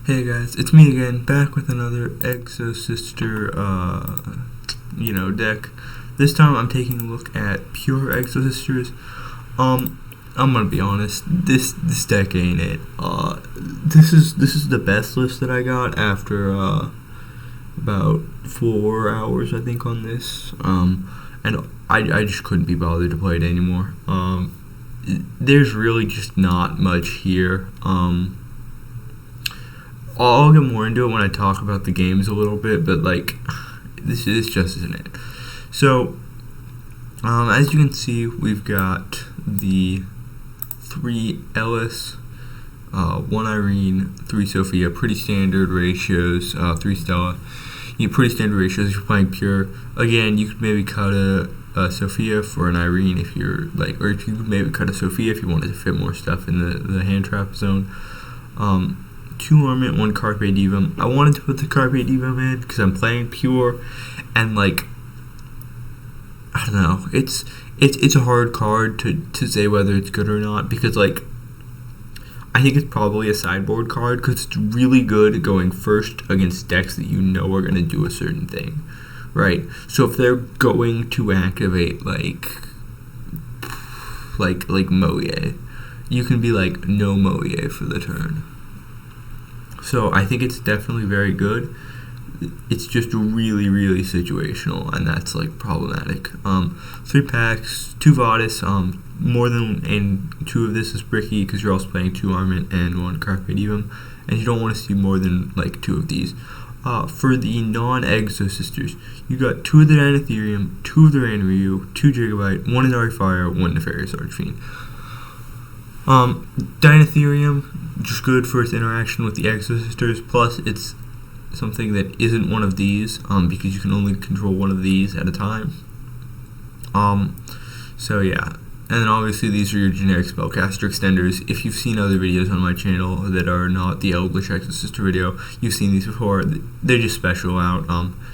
Hey guys, it's me again, back with another exosister, deck. This time I'm taking a look at pure exosisters. I'm gonna be honest, this deck ain't it. This is the best list that I got after about 4 hours, I think, on this. And I just couldn't be bothered to play it anymore. There's really just not much here. I'll get more into it when I talk about the games a little bit, but this just isn't it. So, as you can see, we've got the 3 Ellis, 1 Irene, 3 Sophia, pretty standard ratios, 3 Stella. Pretty standard ratios if you're playing pure. Again, you could maybe cut a Sophia for an Irene if you're or if you could maybe cut a Sophia if you wanted to fit more stuff in the hand trap zone. 2 Armament, 1 Carpe Diem. I wanted to put the Carpe Diem in because I'm playing pure, and I don't know. It's a hard card to say whether it's good or not because I think it's probably a sideboard card because it's really good at going first against decks that you know are going to do a certain thing, right? So if they're going to activate like Moye, you can be no Moye for the turn. So I think it's definitely very good. It's just really, really situational, and that's problematic. 3 packs, 2 Vadis, more than and 2 of this is bricky because you're also playing 2 Armament and 1 Carpe Diem, and you don't want to see more than 2 of these. For the non-exosisters, you got 2 of the Dinotherium, 2 of the Ranryu, 2 Gigabyte, 1 Inari Fire, 1 Nefarious Archfiend. Dinotherium, just good for its interaction with the exosisters, plus it's something that isn't one of these, because you can only control one of these at a time. So yeah. And then obviously these are your generic spellcaster extenders. If you've seen other videos on my channel that are not the Eldritch Exosister video, you've seen these before. They're just special out.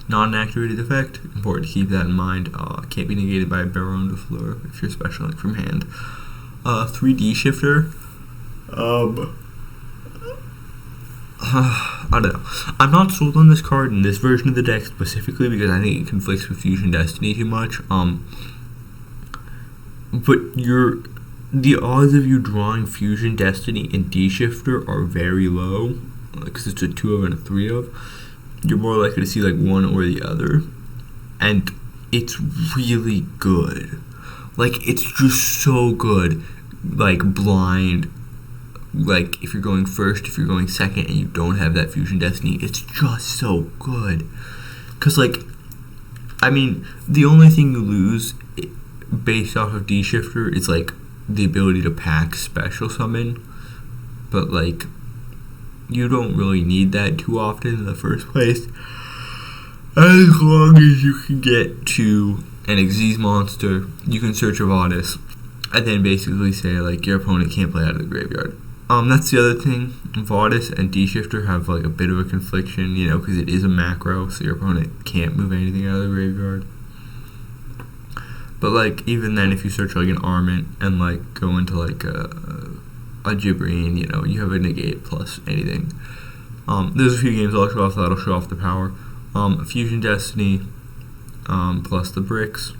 Not an activated effect. Important to keep that in mind. Can't be negated by a Baron de Fleur if you're specialing from hand. 3D shifter. I don't know. I'm not sold on this card in this version of the deck specifically because I think it conflicts with Fusion Destiny too much. But the odds of you drawing Fusion Destiny and D-Shifter are very low because it's a 2 of and a 3 of. You're more likely to see one or the other, and it's really good. It's just so good. Blind. If you're going first, if you're going second, and you don't have that Fusion Destiny, it's just so good. Because, the only thing you lose based off of D-Shifter is, the ability to pack special summon. But, you don't really need that too often in the first place. As long as you can get to an Xyz monster, you can search a Vadis, and then basically say, your opponent can't play out of the graveyard. That's the other thing. Vadis and D-Shifter have, a bit of a confliction, because it is a macro, so your opponent can't move anything out of the graveyard. But, even then, if you search, an Armament and, go into, a Gibrine, you have a negate plus anything. There's a few games I'll show off that'll show off the power. Fusion Destiny, plus the bricks.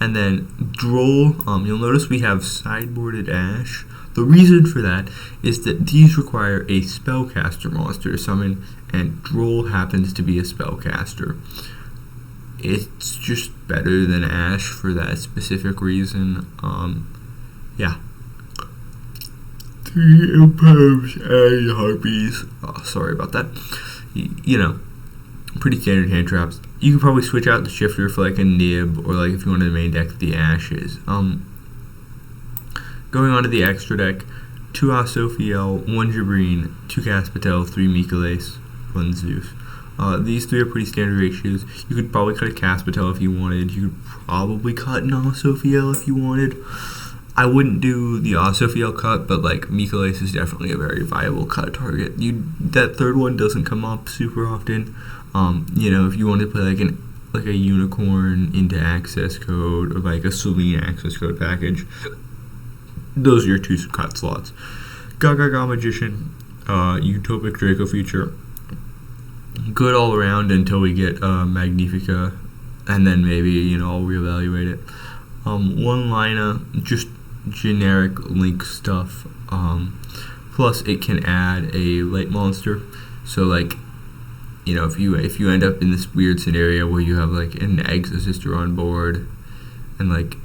And then Droll, you'll notice we have sideboarded Ash. The reason for that is that these require a spellcaster monster to summon, and Droll happens to be a spellcaster. It's just better than Ash for that specific reason. Yeah. 3 Imperms and Harpies. Oh, sorry about that. Pretty standard hand traps. You could probably switch out the shifter for a nib, or if you wanted to main deck the Ashes. Going on to the extra deck, 2 Asophiel, 1 Gibrine, 2 Caspatel, 3 Mycales, 1 Zeus. These 3 are pretty standard ratios. You could probably cut a Caspatel if you wanted. You could probably cut an Asophiel if you wanted. I wouldn't do the Asophiel cut, but Mycales is definitely a very viable cut target. That third one doesn't come up super often. If you wanted to play a unicorn into access code, or a Selene access code package, those are your 2 cut slots. Gaga Magician, Utopic Draco feature. Good all around until we get Magnifica, and then maybe I'll reevaluate it. One liner, just generic link stuff. Plus it can add a light monster, so like if you end up in this weird scenario where you have like an exosister on board and like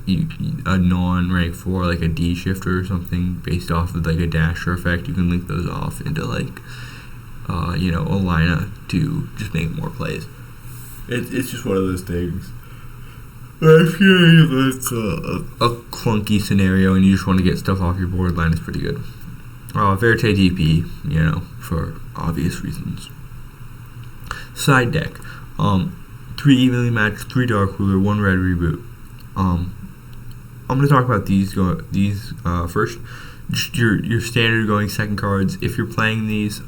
a non-rank 4 like a D shifter or something based off of like a dasher effect, you can link those off into like a lineup to just make more plays. It's just one of those things. If you're in like a clunky scenario and you just want to get stuff off your board, line is pretty good. Verte DP, for obvious reasons. Side deck, 3 evenly matched, 3 dark ruler, 1 red reboot. I'm gonna talk about these first. Just your standard going second cards. If you're playing these,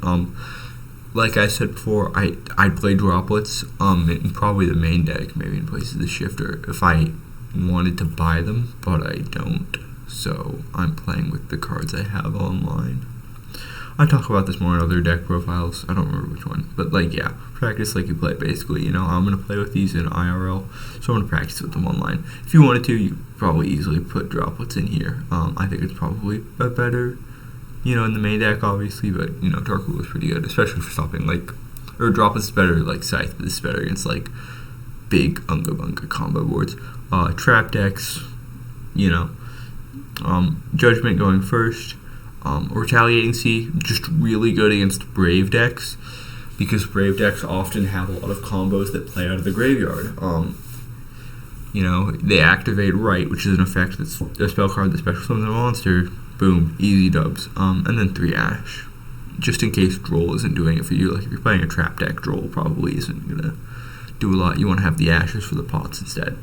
like I said before, I'd play droplets in probably the main deck, maybe in place of the shifter if I wanted to buy them, but I don't. So I'm playing with the cards I have online. I talk about this more in other deck profiles. I don't remember which one, but practice like you play basically. I'm gonna play with these in IRL, so I'm gonna practice with them online. If you wanted to, you could probably easily put droplets in here. I think it's probably better, in the main deck obviously, but Dark Rule is pretty good, especially for stopping or droplets is better like Scythe, but this is better against like big Unga Bunga combo boards. Trap decks, Judgment going first. Retaliating Sea, just really good against Brave decks, because Brave decks often have a lot of combos that play out of the graveyard. They activate Right, which is an effect that's a spell card that special summons a monster. Boom, easy dubs. And then 3 Ash, just in case Droll isn't doing it for you. Like if you're playing a trap deck, Droll probably isn't gonna do a lot. You want to have the Ashes for the pots instead.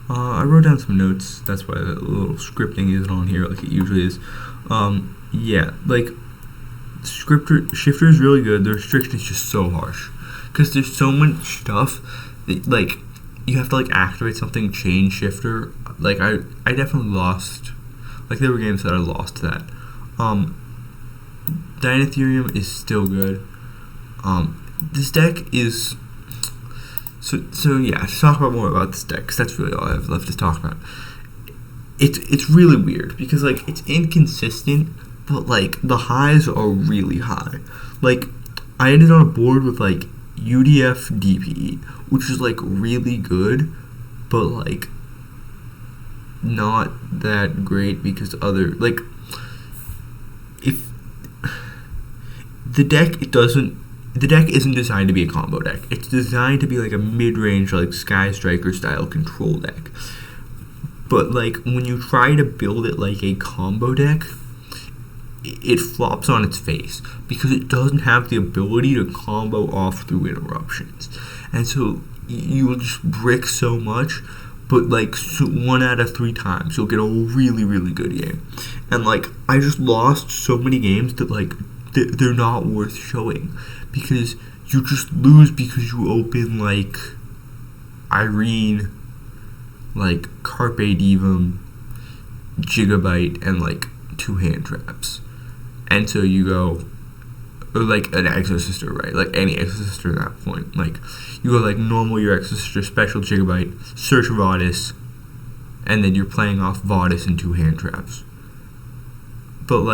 I wrote down some notes, that's why the little scripting isn't on here like it usually is. Shifter is really good. The restriction is just so harsh, because there's so much stuff that, you have to activate something, change Shifter. I definitely lost, there were games that I lost to that. Dinotherium is still good. This deck is... So to talk about more about this deck, because that's really all I have left to talk about. It's really weird, because, it's inconsistent, but, the highs are really high. I ended on a board with, UDF DPE, which is, really good, but, not that great, because other, if the deck isn't designed to be a combo deck. It's designed to be a mid-range, Sky Striker style control deck. But when you try to build it like a combo deck, it flops on its face, because it doesn't have the ability to combo off through interruptions. And so you will just brick so much, but 1 out of 3 times you'll get a really, really good game. And I just lost so many games that they're not worth showing, because you just lose because you open Irene, Carpe Divum, Gigabyte, and 2 hand traps. And so you go, or an exosister, right? Any exosister at that point. You go normal your exosister, special Gigabyte, search Vadis, and then you're playing off Vadis and 2 hand traps. But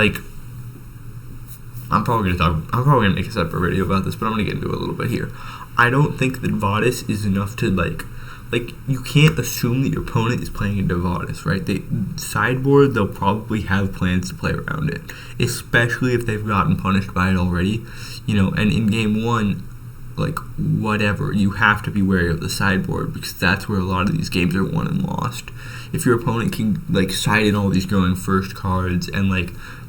I'm probably gonna make a separate video about this, but I'm gonna get into it a little bit here. I don't think that Vadis is enough to you can't assume that your opponent is playing into Vadis, right? Sideboard, they'll probably have plans to play around it, especially if they've gotten punished by it already, and in game 1, whatever, you have to be wary of the sideboard, because that's where a lot of these games are won and lost. If your opponent can side in all these going first cards and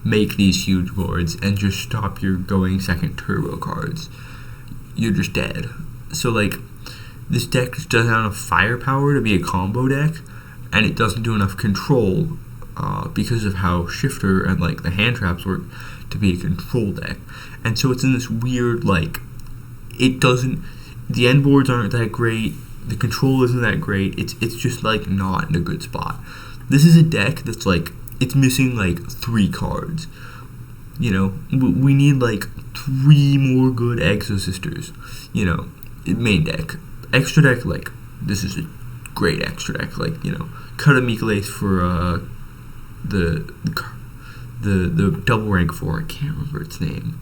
make these huge boards and just stop your going second turbo cards, you're just dead. So this deck just doesn't have enough firepower to be a combo deck, and it doesn't do enough control because of how Shifter and the hand traps work to be a control deck. And so it's in this weird it doesn't, the end boards aren't that great, the control isn't that great, it's just not in a good spot. This is a deck that's it's missing 3 cards. you know, we need like 3 more good exosisters, you know, main deck. Extra deck, like, this is a great extra deck, like, you know, cut a Mycalase for the double rank 4, I can't remember its name.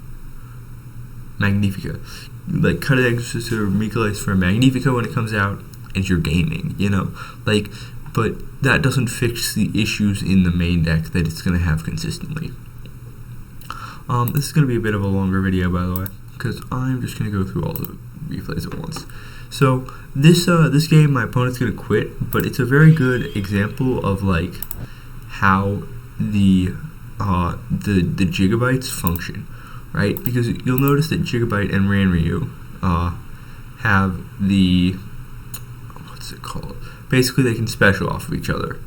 Magnifica. Like, cut an exosister Mycalase for a Magnifica when it comes out, and you're gaming, you know, like, but that doesn't fix the issues in the main deck that it's going to have consistently. This is going to be a bit of a longer video, by the way, because I'm just going to go through all the replays at once. So this game, my opponent's going to quit, but it's a very good example of like how the gigabytes function, right? Because you'll notice that Gigabyte and Ranryu have the, what's it called? Basically, they can special off of each other.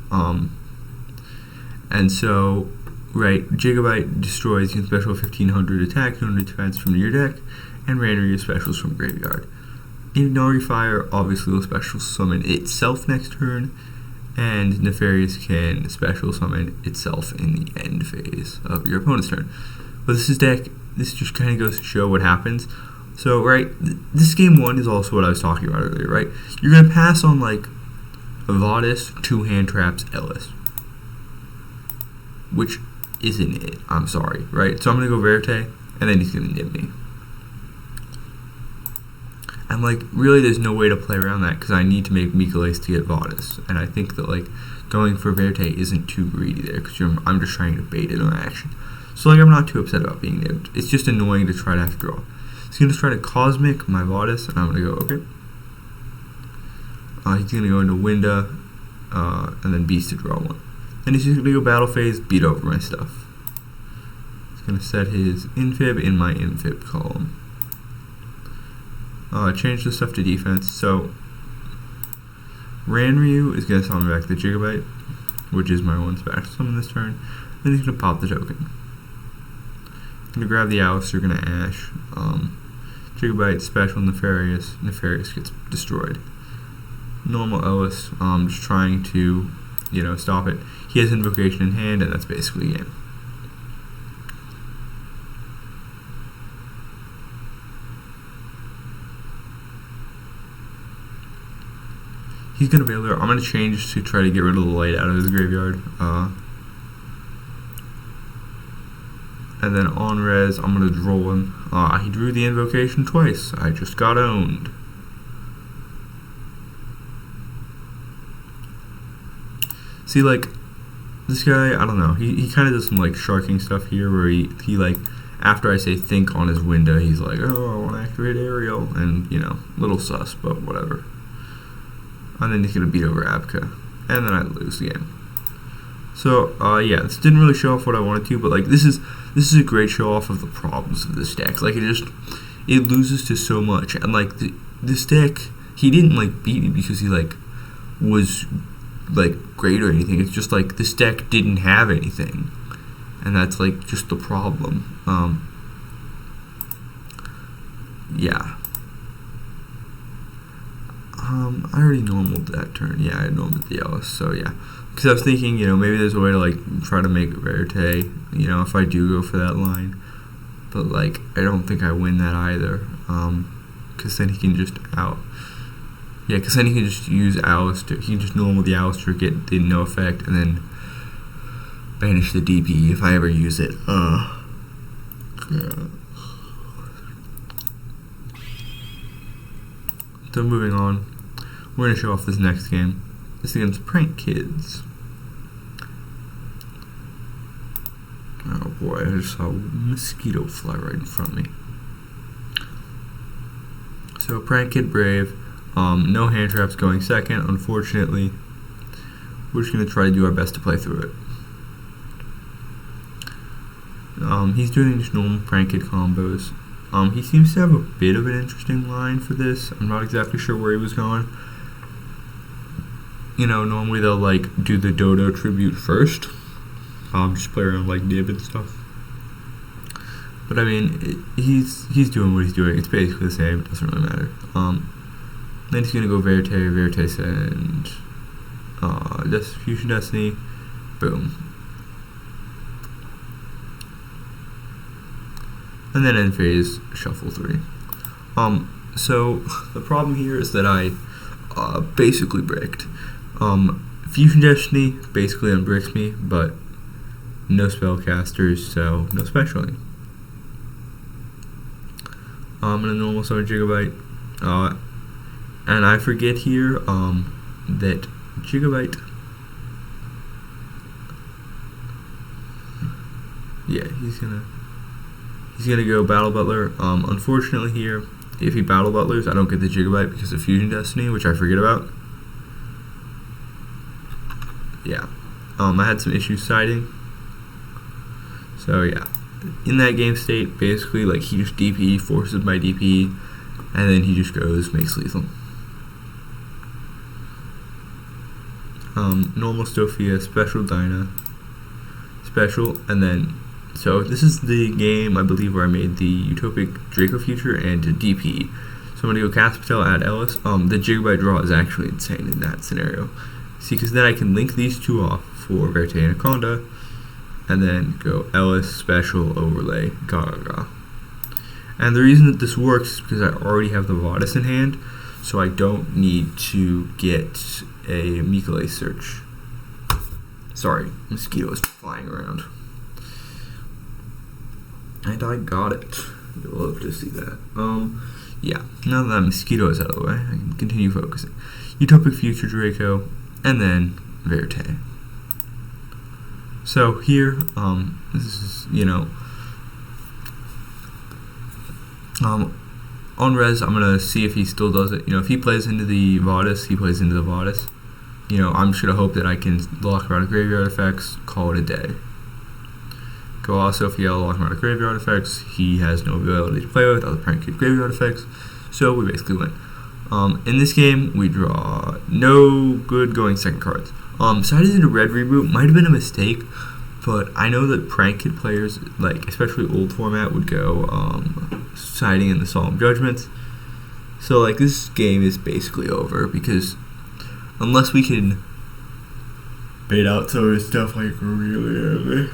And so, right, Gigabyte destroys, you can special 1500 attack, 200 defense from your deck, and Ranryu specials from graveyard. Inari Fire obviously will special summon itself next turn, and Nefarious can special summon itself in the end phase of your opponent's turn. But this just kind of goes to show what happens. So, right, this game 1 is also what I was talking about earlier, right? You're going to pass on, like, Vadis, 2 hand traps, Ellis. Which isn't it, I'm sorry, right? So I'm going to go Verte, and then he's going to nib me. And, like, really there's no way to play around that, because I need to make Mycalase to get Vadis. And I think that, like, going for Verte isn't too greedy there, because I'm just trying to bait it on action. So, like, I'm not too upset about being nibbed. It's just annoying to try to have to draw. He's going to try to Cosmic my Vadis, and I'm going to go, okay. He's going to go into Winda, and then Beast to draw 1. Then he's just going to go Battle Phase, beat over my stuff. He's going to set his Infib in my Infib column. Change the stuff to defense. So, Ranryu is going to summon back the Gigabyte, which is my 1 special summon this turn. Then he's going to pop the token. Going to grab the Alistair, going to Ash. Gigabyte, special, Nefarious. Nefarious gets destroyed. Normal Ellis, just trying to, you know, stop it. He has Invocation in hand, and that's basically game. He's going to be able to, I'm going to change to try to get rid of the light out of his graveyard. And then on res, I'm going to draw him. He drew the Invocation twice. I just got owned. See, like, this guy, I don't know. He kind of does some, like, sharking stuff here where he like, after I say think on his window, he's like, oh, I want to activate Aerial. And, you know, little sus, but whatever. And then he's going to beat over Abka. And then I lose the game. So, yeah, this didn't really show off what I wanted to, but, like, this is a great show off of the problems of this deck. Like, it loses to so much. And, like, this deck, he didn't, like, beat me because he, like, was, like, great or anything. It's just, like, this deck didn't have anything. And that's, like, just the problem. Yeah. I already normaled that turn. Yeah, I normaled the Ellis, so yeah. Because I was thinking, you know, maybe there's a way to, like, try to make Verte, you know, if I do go for that line. But, like, I don't think I win that either. Because then he can just Yeah, because then he can just use Alistair. He can just normal the Alistair, get the no effect, and then banish the DP if I ever use it. Yeah. So moving on, we're going to show off this next game. This is against Prank Kids. Oh boy, I just saw a mosquito fly right in front of me. So Prank Kid Brave, no hand traps going second, unfortunately. We're just going to try to do our best to play through it. He's doing just normal Prank Kid combos. He seems to have a bit of an interesting line for this. I'm not exactly sure where he was going. You know, normally they'll, like, do the Dodo tribute first. Just play around, like, Nib and stuff. But, I mean, he's doing what he's doing. It's basically the same. It doesn't really matter. Then he's going to go Verte send Fusion Destiny. Boom. and then end phase, shuffle 3. So the problem here is that I basically bricked. Fusion Destiny basically unbricks me, but no spellcasters, so no specialing. And a normal 7 gigabyte. And I forget here that gigabyte. Yeah, he's gonna go Battle Butler. Unfortunately here, if he Battle Butlers, I don't get the gigabyte because of Fusion Destiny, which I forget about. Yeah, I had some issues siding. So yeah, in that game state, basically like he just DP, forces my DP, and then he just goes, makes lethal. Normal Sophia, special Dinah, special, and then, so this is the game, I believe, where I made the Utopic Draco Future and DP. So I'm going to go Cast Patel, add Ellis. The gigabyte draw is actually insane in that scenario. See, because then I can link these two off for Verte Anaconda, and then go Ellis, special, overlay, Gaga. And the reason that this works is because I already have the Vadis in hand, so I don't need to get a Mikale search. Sorry, mosquito is flying around. And I got it. You'll love to see that. Yeah, now that mosquito is out of the way, I can continue focusing. Utopic Future Draco, and then Verte. So here, this is, on res, I'm gonna see if he still does it. If he plays into the Vadis, he plays into the Vadis. I'm just gonna hope that I can lock him out of graveyard effects, call it a day. Go also, if he lock him out of graveyard effects, he has no ability to play with other Prank Kid graveyard effects, so we basically win. In this game, we draw no good going second cards. Siding into red reboot might have been a mistake, but I know that Prank Kid players, like especially old format, would go siding in the Solemn Judgments. So like this game is basically over because unless we can bait out some of his stuff like really early.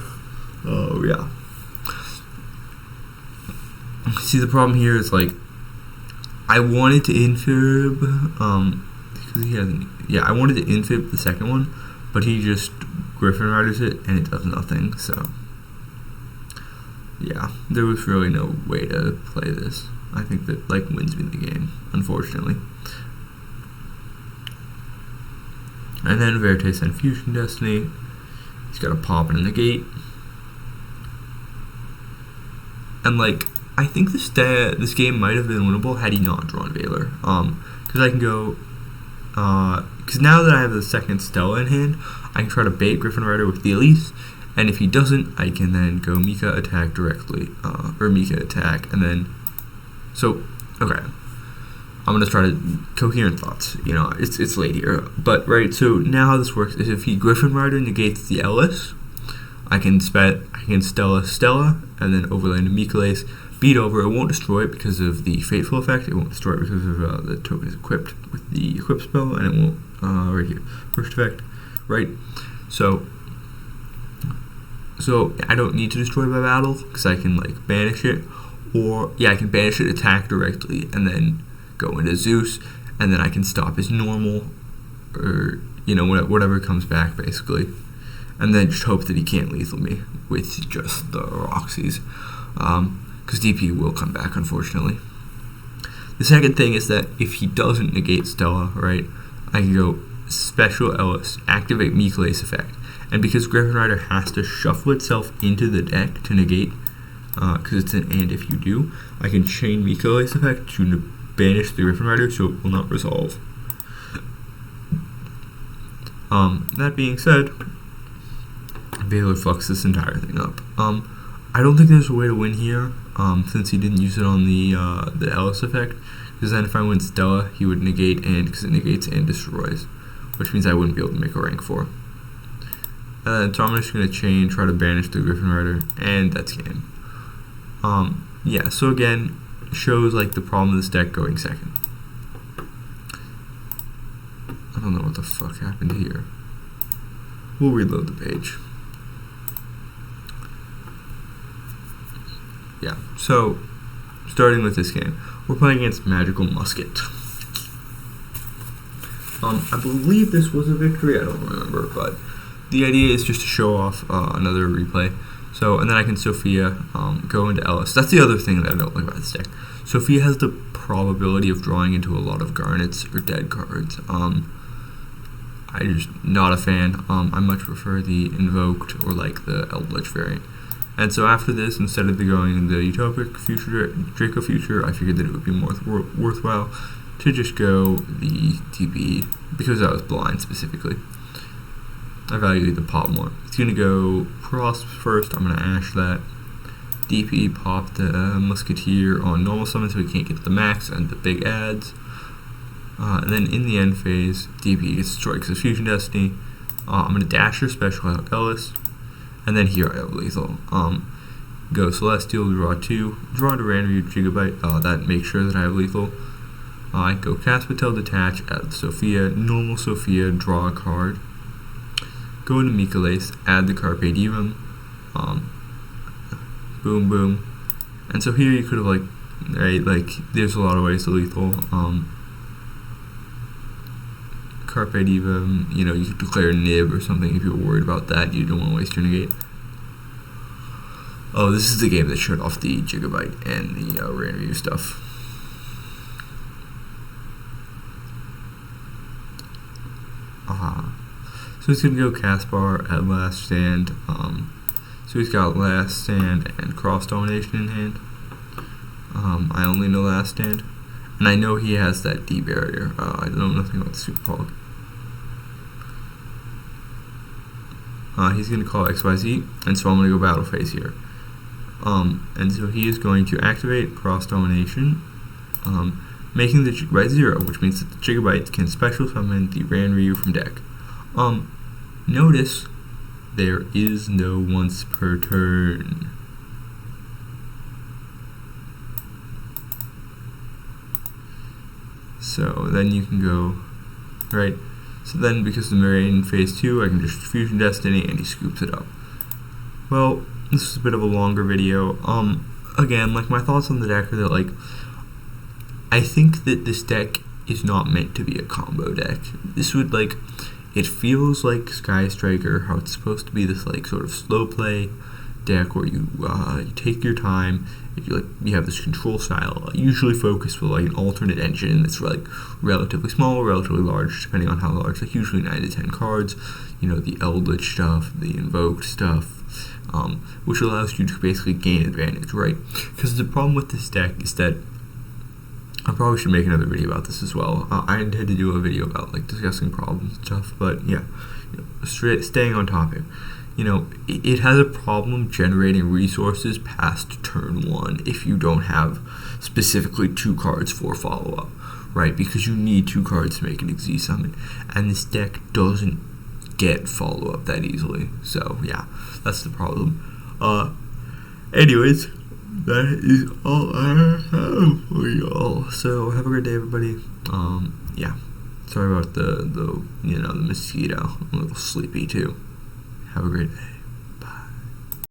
Oh yeah. See, the problem here is like I wanted to infib because he hasn't. Yeah, I wanted to infib the second one, but he just Griffin Riders it and it does nothing. So yeah, there was really no way to play this. I think that like wins me the game, unfortunately. And then Verte sent Fusion Destiny. He's got a pop and a negate. And like I think this game might have been winnable had he not drawn Valor. Because I can go. Because now that I have the second Stella in hand, I can try to bait Griffin Rider with the Elise. And if he doesn't, I can then go Mika attack directly, or Mika attack, and then. So okay, I'm gonna try to coherent thoughts. It's late here, but right. So now how this works is if he Griffin Rider negates the Ellis, I can Stella, and then overlay into Mikale's, beat over. It won't destroy it because of the Fateful effect. It won't destroy it because of the token is equipped with the equip spell, and it won't right here first effect, right? So I don't need to destroy by battle because I can like banish it, or yeah, I can banish it, attack directly, and then go into Zeus, and then I can stop his normal, or whatever comes back basically. And then just hope that he can't lethal me with just the Roxy's. Because DP will come back, unfortunately. The second thing is that if he doesn't negate Stella, right, I can go Special Ellis, activate Mikale's effect. And because Griffin Rider has to shuffle itself into the deck to negate, because it's an and if you do, I can chain Mikale's effect to banish the Griffin Rider so it will not resolve. That being said, Valor fucks this entire thing up. I don't think there's a way to win here, since he didn't use it on the Ellis effect. Because then if I win Stella, he would negate and, because it negates and destroys, which means I wouldn't be able to make a rank 4. So I'm just gonna chain, try to banish the Griffin Rider, and that's game. Yeah. So again, shows like the problem of this deck going second. I don't know what the fuck happened here. We'll reload the page. yeah. So, starting with this game, we're playing against Magical Musket. I believe this was a victory. I don't remember, but the idea is just to show off another replay. So, and then I can Sophia go into Ellis. That's the other thing that I don't like about this deck. Sophia has the probability of drawing into a lot of garnets or dead cards. I'm just not a fan. I much prefer the Invoked or like the Eldritch variant. And so after this, instead of going the Utopic Future, Draco Future, I figured that it would be more worthwhile to just go the DB, because I was blind specifically. I value the pop more. It's going to go Frost first. I'm going to Ash that. DP pop the Musketeer on normal summon so he can't get the max and the big adds. And then in the end phase, DP gets destroyed because of Fusion Destiny. I'm going to Dasher Special out Ellis. And then here I have Lethal. Go Celestial, draw 2. Draw to random Gigabyte. That makes sure that I have Lethal. I go Caspatel, detach, add Sophia, normal Sophia, draw a card. Go into Mikalace, add the Carpe Diem. Boom, boom. And so here you could have like there's a lot of ways to lethal. Carpe Diem, you could declare Nib or something if you're worried about that. You don't want to waste your negate. Oh, this is the game that shut off the Gigabyte and the random view stuff. So he's going to go Caspar at last stand. So he's got last stand and cross domination in hand. I only know last stand. And I know he has that D barrier. I know nothing about the Super Pog. He's going to call XYZ, and so I'm going to go battle phase here. And so he is going to activate cross domination, making the Gigabyte 0, which means that the Gigabyte can special summon the Ranryu from deck. Notice there is no once per turn. So then you can go, right? So then because the Meridian phase 2, I can just Fusion Destiny and he scoops it up. Well, this is a bit of a longer video. Again, like my thoughts on the deck are that I think that this deck is not meant to be a combo deck. This would it feels like Sky Striker, how it's supposed to be this sort of slow play deck where you take your time. You have this control style, usually focused with an alternate engine that's relatively small, relatively large, depending on how large. Usually 9 to 10 cards. The Eldritch stuff, the Invoked stuff, which allows you to basically gain advantage, right? Because the problem with this deck is that I probably should make another video about this as well. I intend to do a video about discussing problems and stuff, but yeah, staying on topic. It has a problem generating resources past turn 1 if you don't have specifically 2 cards for follow-up, right? Because you need 2 cards to make an Xe summon, and this deck doesn't get follow-up that easily. So yeah, that's the problem. Anyways, that is all I have for y'all. So have a great day, everybody. Yeah, sorry about the mosquito. I'm a little sleepy too. Have a great day.